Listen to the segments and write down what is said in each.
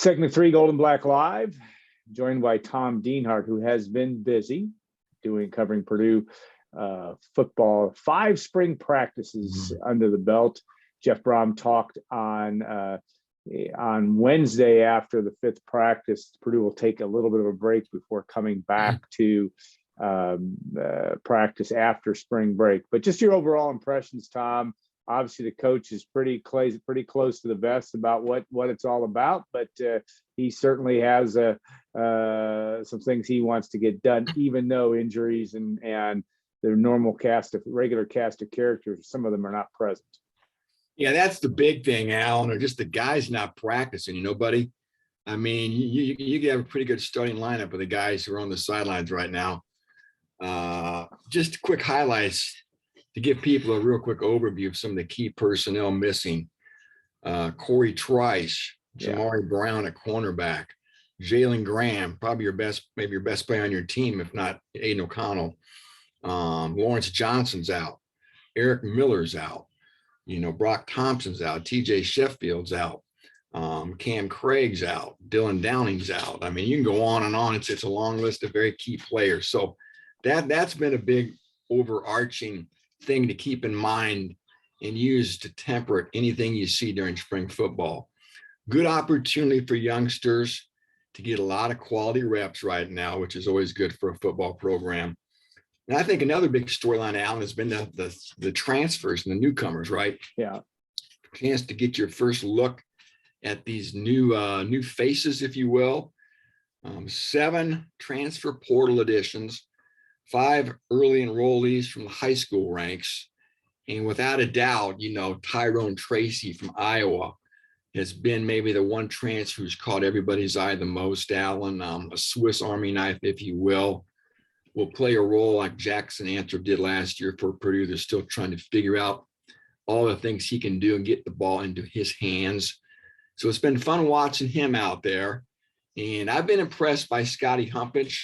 Second to three, Gold and Black Live, joined by Tom Dienhart, who has been busy covering Purdue football. 5 spring practices under the belt. Jeff Brom talked on Wednesday after the 5th practice. Purdue will take a little bit of a break before coming back to practice after spring break. But just your overall impressions, Tom. Obviously, the coach is pretty close to the vest about what it's all about, but he certainly has some things he wants to get done, even though injuries and the regular cast of characters, some of them are not present. Yeah, that's the big thing, Alan, or just the guys not practicing, buddy. I mean, you have a pretty good starting lineup of the guys who are on the sidelines right now. Just quick highlights to give people a real quick overview of some of the key personnel missing. Corey Trice, Jamari Brown at cornerback, Jalen Graham, probably maybe your best player on your team, if not Aiden O'Connell. Lawrence Johnson's out. Eric Miller's out. Brock Thompson's out. TJ Sheffield's out. Cam Craig's out. Dylan Downing's out. I mean, you can go on and on. It's a long list of very key players. So that's been a big overarching thing to keep in mind and use to temper anything you see during spring football. Good opportunity for youngsters to get a lot of quality reps right now, which is always good for a football program. And I think another big storyline, Alan, has been the transfers and the newcomers, right? Yeah. Chance to get your first look at these new faces, if you will. 7 transfer portal additions, 5 early enrollees from the high school ranks. And without a doubt, Tyrone Tracy from Iowa has been maybe the one transfer who's caught everybody's eye the most, Alan. A Swiss Army knife, if you will play a role like Jackson Anthrop did last year for Purdue. They're still trying to figure out all the things he can do and get the ball into his hands. So it's been fun watching him out there. And I've been impressed by Scotty Humpich,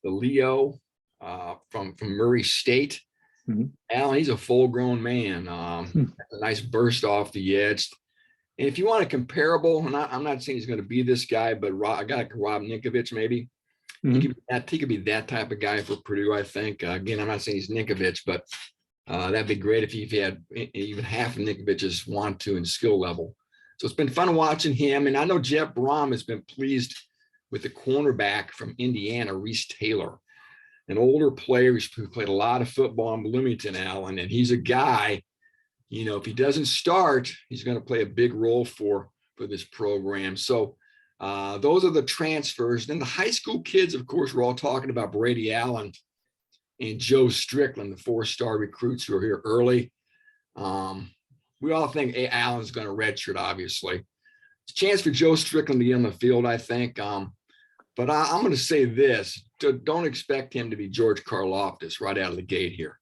the Leo from Murray State. Mm-hmm. Alan, he's a full-grown man. A nice burst off the edge. And if you want a comparable, and I'm not saying he's going to be this guy, but a guy like Rob Ninkovich, maybe. Mm-hmm. He could be that type of guy for Purdue, I think. Again, I'm not saying he's Ninkovich, but that'd be great if he had even half of Ninkovich's want to and skill level. So it's been fun watching him. And I know Jeff Brom has been pleased with the cornerback from Indiana, Reese Taylor, an older player who played a lot of football in Bloomington, Allen. And he's a guy, if he doesn't start, he's going to play a big role for this program. So those are the transfers. Then the high school kids, of course, we're all talking about Brady Allen and Joe Strickland, the 4-star recruits who are here early. We all think Allen's going to redshirt, obviously. It's a chance for Joe Strickland to get on the field, I think. But I'm going to say this. Don't expect him to be George Karlaftis right out of the gate here.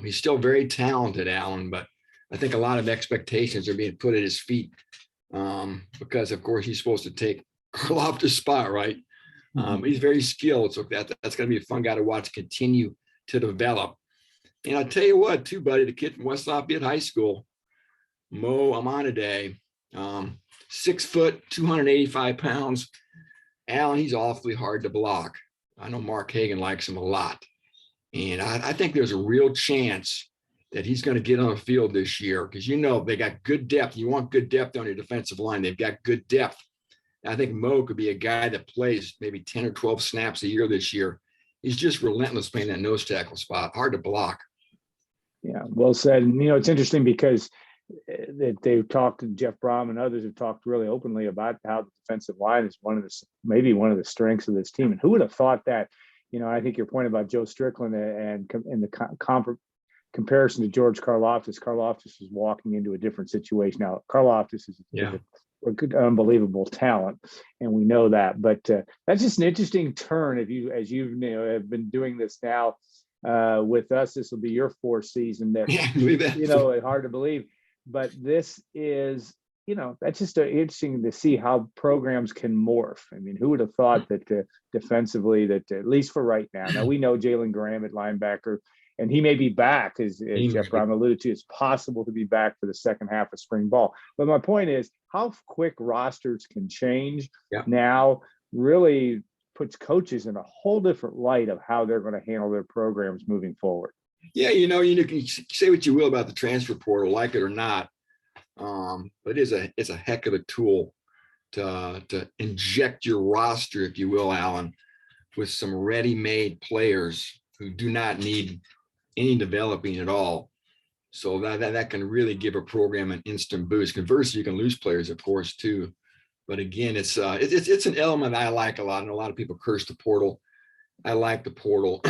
He's still very talented, Allen, but I think a lot of expectations are being put at his feet because, of course, he's supposed to take Karlaftis' spot, right? He's very skilled, so that's going to be a fun guy to watch continue to develop. And I'll tell you what, too, buddy, the kid from West Lafayette High School, Mo Amanade, 6 foot, 285 pounds. Allen, he's awfully hard to block. I know Mark Hagan likes him a lot. And I think there's a real chance that he's going to get on the field this year because, they got good depth. You want good depth on your defensive line. They've got good depth. I think Mo could be a guy that plays maybe 10 or 12 snaps a year this year. He's just relentless playing that nose tackle spot. Hard to block. Yeah, well said. And, it's interesting because they've talked, Jeff Brom and others have talked really openly about how the defensive line is maybe one of the strengths of this team. And who would have thought that? I think your point about Joe Strickland and in the comparison to George Karlaftis is walking into a different situation. Now, Karlaftis is a good, unbelievable talent, and we know that. But that's just an interesting turn. As you've have been doing this now with us, this will be your 4th season. Hard to believe. But this is, that's just interesting to see how programs can morph. I mean, who would have thought that defensively, that at least for right now we know Jalen Graham at linebacker and he may be back, as Jeff Brown alluded to. It's possible to be back for the second half of spring ball. But my point is, how quick rosters can change now really puts coaches in a whole different light of how they're going to handle their programs moving forward. Yeah, you can say what you will about the transfer portal, like it or not, but it's a heck of a tool to inject your roster, if you will, Alan, with some ready-made players who do not need any developing at all. So that can really give a program an instant boost. Conversely, you can lose players, of course, too. But again, it's an element I like a lot, and a lot of people curse the portal. I like the portal.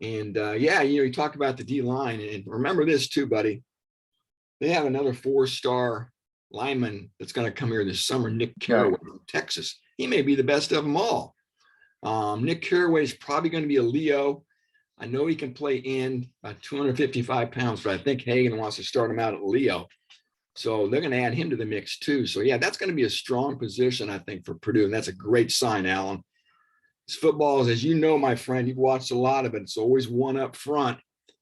And you talk about the D line, and remember this too, buddy. They have another 4-star lineman that's going to come here this summer, Nick Carraway from Texas. He may be the best of them all. Nick Carraway is probably going to be a Leo. I know he can play end, 255 pounds, but I think Hagan wants to start him out at Leo. So they're going to add him to the mix too. So yeah, that's going to be a strong position, I think, for Purdue. And that's a great sign, Alan. This football is, as you know, my friend, you've watched a lot of it. It's always one up front.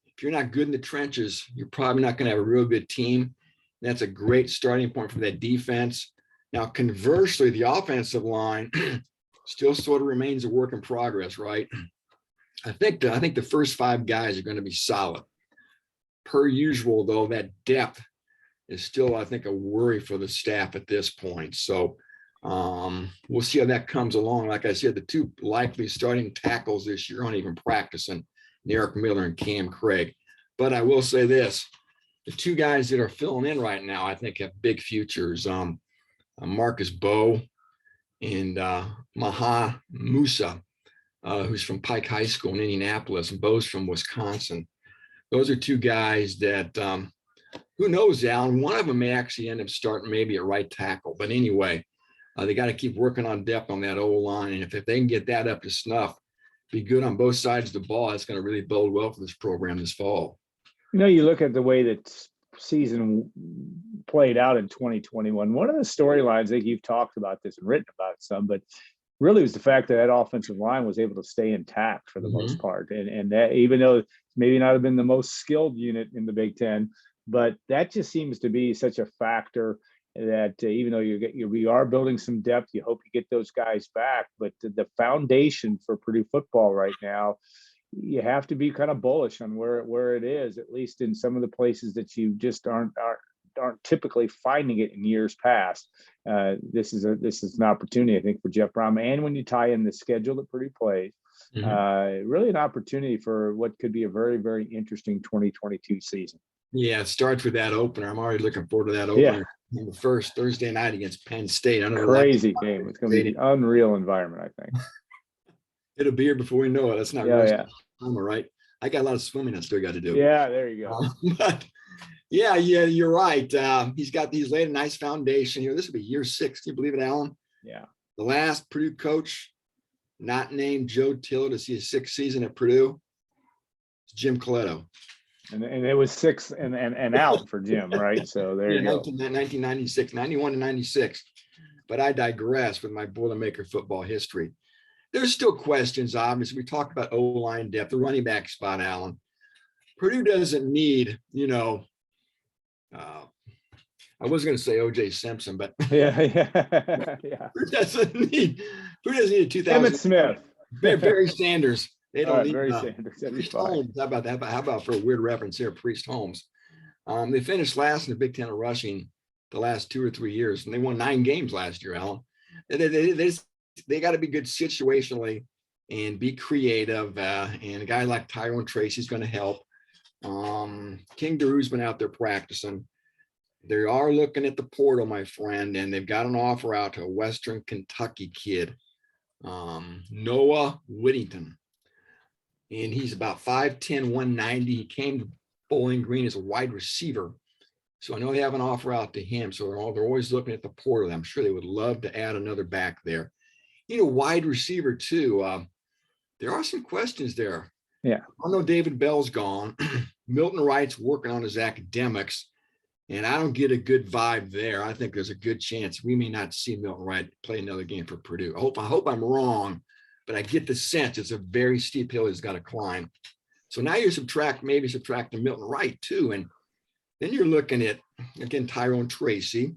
If you're not good in the trenches, you're probably not going to have a real good team. That's a great starting point for that defense. Now, conversely, the offensive line still sort of remains a work in progress, right? I think the first 5 guys are going to be solid. Per usual, though, that depth is still, I think, a worry for the staff at this point. So we'll see how that comes along. Like I said, the 2 likely starting tackles this year aren't even practicing, Derek Miller and Cam Craig. But I will say this, the 2 guys that are filling in right now, I think, have big futures. Marcus Bowe and Maha Musa, who's from Pike High School in Indianapolis, and Bowe's from Wisconsin. Those are 2 guys that, who knows, Alan, one of them may actually end up starting maybe at right tackle. But anyway, they got to keep working on depth on that O-line. And if they can get that up to snuff, be good on both sides of the ball, it's going to really bode well for this program this fall. You look at the way that season played out in 2021. One of the storylines, I think you've talked about this and written about some, but really was the fact that offensive line was able to stay intact for the most part. And that, even though it's maybe not have been the most skilled unit in the Big Ten, but that just seems to be such a factor that even though we are building some depth, you hope you get those guys back. But the foundation for Purdue football right now, you have to be kind of bullish on where it is, at least in some of the places that you just aren't typically finding it in years past. This is an opportunity, I think, for Jeff Brown, and when you tie in the schedule that Purdue plays, really an opportunity for what could be a very, very interesting 2022 season. Yeah, it starts with that opener. I'm already looking forward to that opener. The first Thursday night against Penn State. Crazy game. It's going to be an unreal environment, I think. It'll be here before we know it. That's not summer, right? I got a lot of swimming I still got to do. Yeah, there you go. But yeah, you're right. He's laid a nice foundation here. This will be year 6. Can you believe it, Alan? Yeah. The last Purdue coach not named Joe Till to see his 6th season at Purdue, it's Jim Coletto. And it was 6 and out for Jim, right? So there you go. 1996, 91 to 96. But I digress with my Boilermaker football history. There's still questions, obviously. We talked about O-line depth, the running back spot, Alan. Purdue doesn't need, I was going to say O.J. Simpson, but yeah. Purdue doesn't need a 2000. Emmett Smith. Barry Sanders. They don't need Barry Sanders. Priest Holmes. How about that? How about for a weird reference here, Priest Holmes? They finished last in the Big Ten of rushing the last 2 or 3 years, and they won 9 games last year, Alan. They got to be good situationally and be creative. And a guy like Tyrone Tracy's going to help. King Daru's been out there practicing. They are looking at the portal, my friend, and they've got an offer out to a Western Kentucky kid, Noah Whittington. And he's about 5'10", 190. He came to Bowling Green as a wide receiver. So I know they have an offer out to him. So they're always looking at the portal. I'm sure they would love to add another back there. Wide receiver too. There are some questions there. Yeah. I know David Bell's gone. Milton Wright's working on his academics. And I don't get a good vibe there. I think there's a good chance we may not see Milton Wright play another game for Purdue. I hope I'm wrong, but I get the sense it's a very steep hill he's got to climb. So now you maybe subtracting Milton Wright too. And then you're looking at, again, Tyrone Tracy.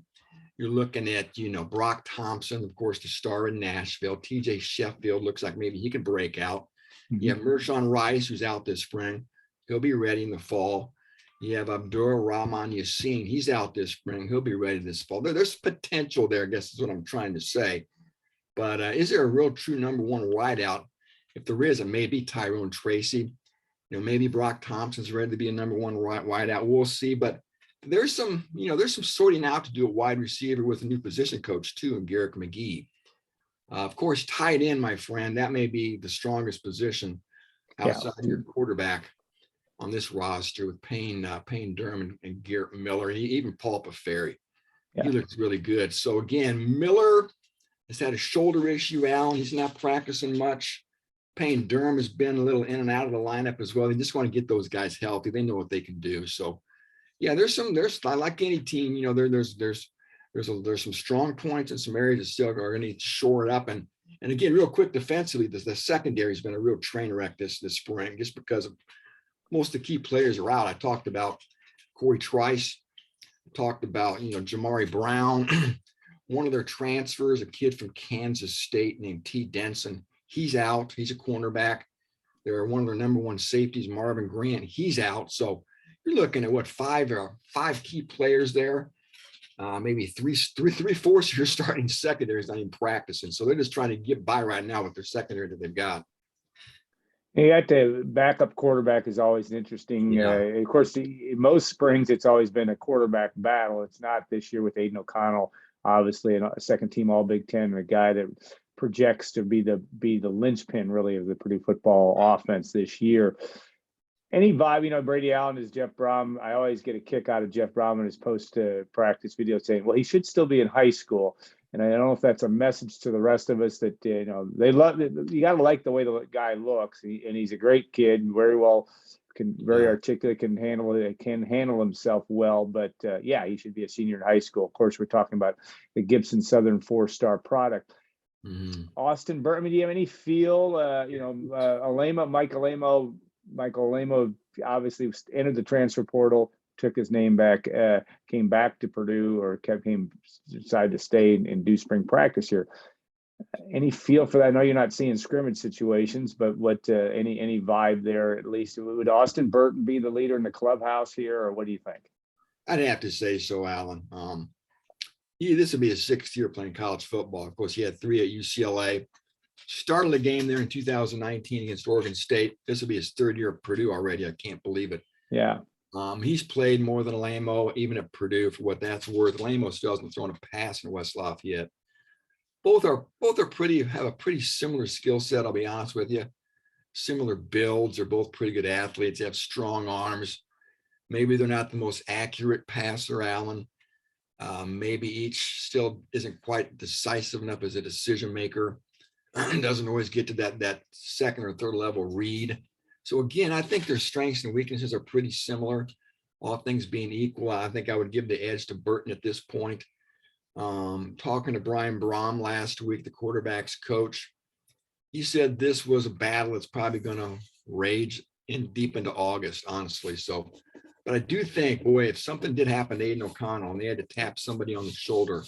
You're looking at, Brock Thompson, of course, the star in Nashville. TJ Sheffield looks like maybe he could break out. You have Mershawn Rice, who's out this spring. He'll be ready in the fall. You have Abdur Rahman Yassin. He's out this spring. He'll be ready this fall. There's potential there, I guess is what I'm trying to say. But is there a real true number one wideout? If there is, it may be Tyrone Tracy. Maybe Brock Thompson's ready to be a number one wideout. We'll see. But there's some sorting out to do a wide receiver with a new position coach too, and Garrick McGee. Of course, tight end, my friend, that may be the strongest position outside your quarterback on this roster with Payne Durham and Garrett Miller, and even Paul Paferi. He looks really good. So again, Miller has had a shoulder issue, Allen. He's not practicing much. Payne Durham has been a little in and out of the lineup as well. They just want to get those guys healthy. They know what they can do. So yeah, there's like any team, there's some strong points and some areas that still are going to need to shore it up. And again, real quick defensively, the secondary has been a real train wreck this spring, just because of most of the key players are out. I talked about Corey Trice, talked about, Jamari Brown, one of their transfers, a kid from Kansas State named T. Denson. He's out. He's a cornerback. They're one of their number one safeties, Marvin Grant. He's out. So you're looking at five key players there. Maybe three-fourths of your starting secondary is not even practicing. So they're just trying to get by right now with their secondary that they've got. You got the backup quarterback is always interesting. Of course, most springs, it's always been a quarterback battle. It's not this year with Aiden O'Connell, obviously, a second team All Big Ten, and a guy that projects to be the linchpin really of the Purdue football offense this year. Any vibe, Brady Allen is Jeff Brom. I always get a kick out of Jeff Brom in his post-practice video saying, well, he should still be in high school. And I don't know if that's a message to the rest of us that, they love it. You got to like the way the guy looks. And he's a great kid, very well, very articulate, can handle himself well. But he should be a senior in high school. Of course, we're talking about the Gibson Southern 4-star product. Austin Burton, do you have any feel, Michael Alemo obviously entered the transfer portal, took his name back, came back to Purdue, or decided to stay and do spring practice here. Any feel for that? I know you're not seeing scrimmage situations, but what any vibe there at least? Would Austin Burton be the leader in the clubhouse here, or what do you think? I'd have to say so, Alan. This would be his 6th year playing college football. Of course, he had 3 at UCLA. Started the game there in 2019 against Oregon State. This will be his 3rd year at Purdue already. I can't believe it. Yeah. He's played more than Alemo, even at Purdue, for what that's worth. Alemo still hasn't thrown a pass in West Lafayette. Both have a pretty similar skill set, I'll be honest with you. Similar builds. They're both pretty good athletes. They have strong arms. Maybe they're not the most accurate passer, Allen. Maybe each still isn't quite decisive enough as a decision maker. Doesn't always get to that second or third level read. So again, I think their strengths and weaknesses are pretty similar. All things being equal, I think I would give the edge to Burton at this point. Talking to Brian Brom last week, the quarterback's coach, he said this was a battle that's probably going to rage deep into August, honestly. So, but I do think, boy, if something did happen to Aiden O'Connell and they had to tap somebody on the shoulder,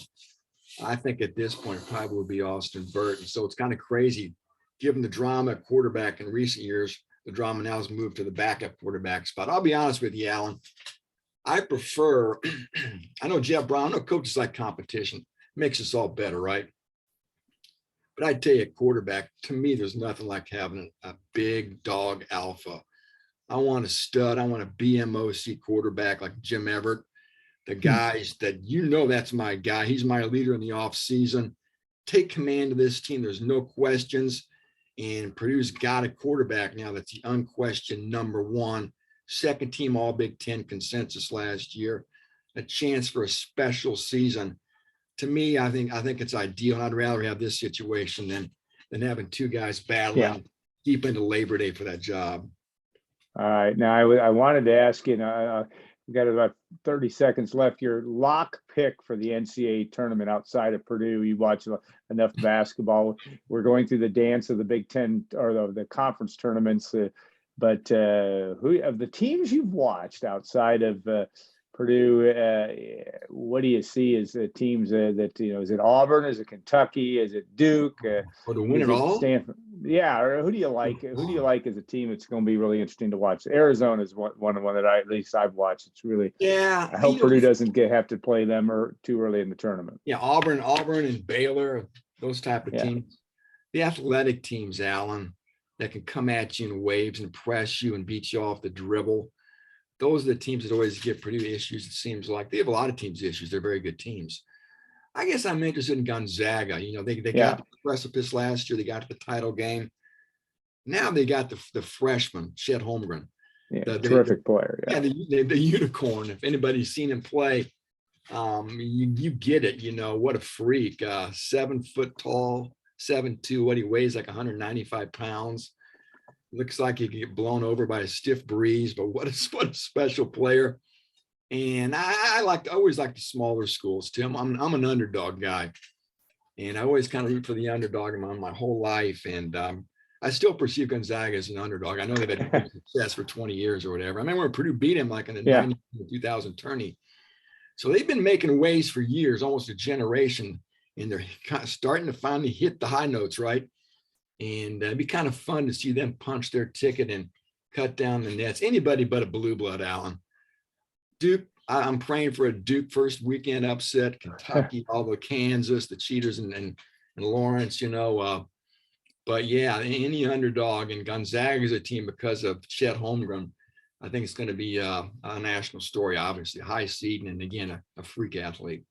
I think at this point probably would be Austin Burton. So it's kind of crazy, given the drama at quarterback in recent years. The drama now has moved to the backup quarterback spot. I'll be honest with you, Alan. I prefer, I know Jeff Brown, I know coaches like competition, makes us all better, right? But I tell you, quarterback, to me, there's nothing like having a big dog alpha. I want a stud. I want a BMOC quarterback like Jim Everett. The guys that, that's my guy. He's my leader in the offseason. Take command of this team. There's no questions. And Purdue's got a quarterback now that's the unquestioned number 1, 2nd team All Big Ten consensus last year. A chance for a special season. To me, I think it's ideal. And I'd rather have this situation than having 2 guys battling deep into Labor Day for that job. All right. Now, I wanted to ask you, we've got about 30 seconds left. Your lock pick for the NCAA tournament outside of Purdue. You watch enough basketball. We're going through the dance of the Big Ten or the conference tournaments. But who of the teams you've watched outside of Purdue, what do you see as teams that, is it Auburn? Is it Kentucky? Is it Duke? Or to win Is it it all? Stanford? Yeah, or who do you like? Who do you like as a team that's going to be really interesting to watch? Arizona is one that at least I've watched. It's really, Yeah. I hope Purdue doesn't have to play them or too early in the tournament. Yeah, Auburn and Baylor, those type of Yeah. teams. The athletic teams, Alan, that can come at you in waves and press you and beat you off the dribble. Those are the teams that always give Purdue issues. It seems like they have a lot of teams issues. They're very good teams. I guess I'm interested in Gonzaga. They got to the precipice last year. They got to the title game. Now they got the freshman, Chet Holmgren. Yeah, terrific player. Yeah, the unicorn. If anybody's seen him play, you get it. What a freak. 7 foot tall, 7'2". What he weighs like 195 pounds. Looks like he could get blown over by a stiff breeze, but what a special player. And I always like the smaller schools, Tim. I'm an underdog guy, and I always kind of root for the underdog my whole life. And I still perceive Gonzaga as an underdog. I know they've had good success for 20 years or whatever. I remember when Purdue beat him like in the 2000 tourney. So they've been making waves for years, almost a generation, and they're kind of starting to finally hit the high notes, right? And it'd be kind of fun to see them punch their ticket and cut down the nets. Anybody but a blue blood, Alan. Duke, I'm praying for a Duke first weekend upset. Kentucky, all the Kansas, the cheaters, and Lawrence, But yeah, any underdog, and Gonzaga is a team because of Chet Holmgren. I think it's going to be a national story, obviously. High seed, and again, a freak athlete.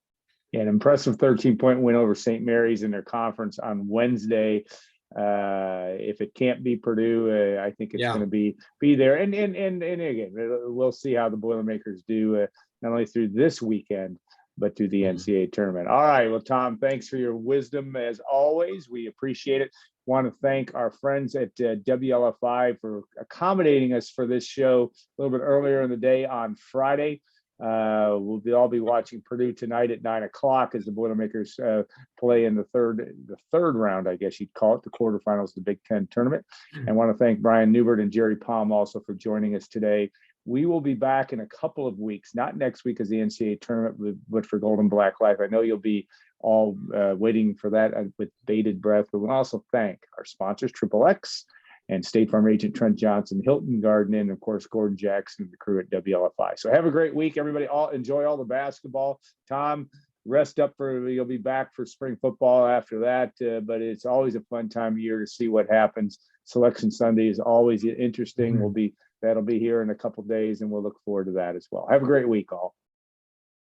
Yeah, an impressive 13-point win over St. Mary's in their conference on Wednesday. If it can't be Purdue, I think it's going to be there. And again, we'll see how the Boilermakers do not only through this weekend, but through the NCAA tournament. All right. Well, Tom, thanks for your wisdom as always. We appreciate it. Want to thank our friends at WLFI for accommodating us for this show a little bit earlier in the day on Friday. We'll all be watching Purdue tonight at 9:00 as the Boilermakers play in the third round, I guess you'd call it, the quarterfinals of the Big Ten tournament. And want to thank Brian Newbert and Jerry Palm also for joining us today. We will be back in a couple of weeks, not next week as the NCAA tournament, but for Golden Black Life. I know you'll be all waiting for that with bated breath, but we'll also thank our sponsors, Triple X, and State Farm agent Trent Johnson, Hilton Garden, and of course, Gordon Jackson, and the crew at WLFI. So have a great week, everybody. Enjoy all the basketball. Tom, rest up you'll be back for spring football after that. But it's always a fun time of year to see what happens. Selection Sunday is always interesting. That'll be here in a couple of days, and we'll look forward to that as well. Have a great week, all.